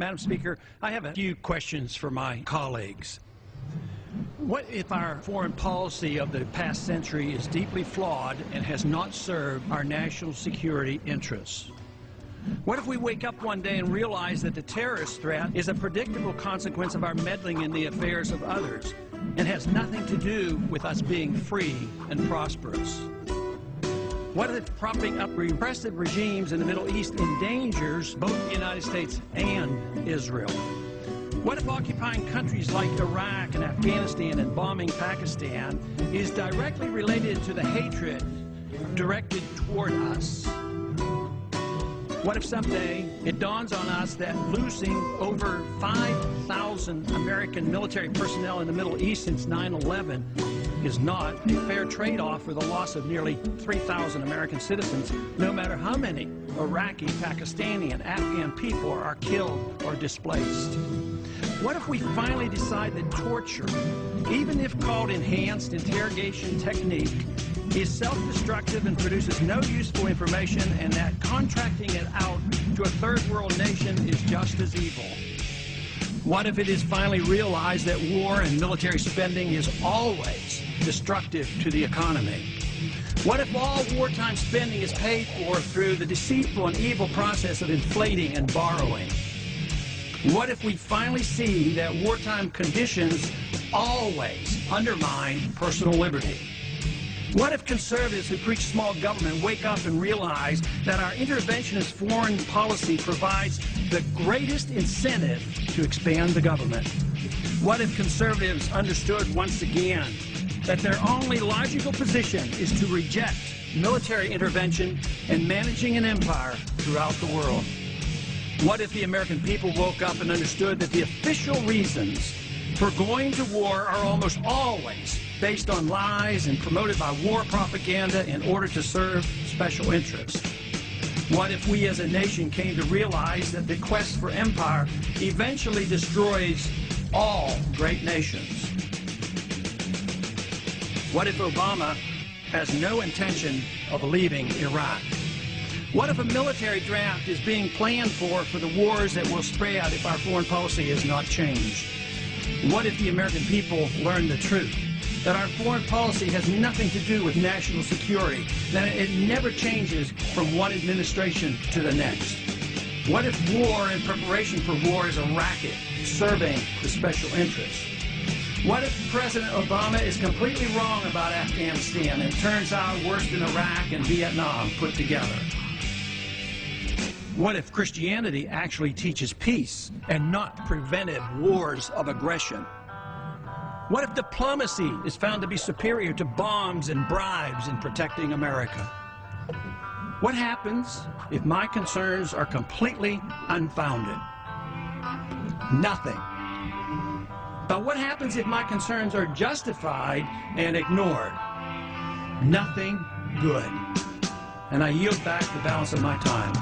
Madam Speaker, I have a few questions for my colleagues. What if our foreign policy of the past century is deeply flawed and has not served our national security interests? What if we wake up one day and realize that the terrorist threat is a predictable consequence of our meddling in the affairs of others and has nothing to do with us being free and prosperous? What if propping up repressive regimes in the Middle East endangers both the United States and Israel? What if occupying countries like Iraq and Afghanistan and bombing Pakistan is directly related to the hatred directed toward us? What if someday it dawns on us that losing over 5,000 American military personnel in the Middle East since 9/11 is not a fair trade-off for the loss of nearly 3,000 American citizens, no matter how many Iraqi, Pakistani, and Afghan people are killed or displaced? What if we finally decide that torture, even if called enhanced interrogation technique, is self-destructive and produces no useful information, and that contracting it out to a third world nation is just as evil? What if it is finally realized that war and military spending is always destructive to the economy? What if all wartime spending is paid for through the deceitful and evil process of inflating and borrowing? What if we finally see that wartime conditions always undermine personal liberty? What if conservatives who preach small government wake up and realize that our interventionist foreign policy provides the greatest incentive to expand the government? What if conservatives understood once again that their only logical position is to reject military intervention and managing an empire throughout the world? What if the American people woke up and understood that the official reasons for going to war are almost always based on lies and promoted by war propaganda in order to serve special interests? What if we as a nation came to realize that the quest for empire eventually destroys all great nations? What if Obama has no intention of leaving Iraq? What if a military draft is being planned for the wars that will spread if our foreign policy is not changed? What if the American people learn the truth, that our foreign policy has nothing to do with national security, that it never changes from one administration to the next? What if war and preparation for war is a racket serving the special interests? What if President Obama is completely wrong about Afghanistan and turns out worse than Iraq and Vietnam put together? What if Christianity actually teaches peace and not preventive wars of aggression? What if diplomacy is found to be superior to bombs and bribes in protecting America? What happens if my concerns are completely unfounded? Nothing. But what happens if my concerns are justified and ignored? Nothing good. And I yield back the balance of my time.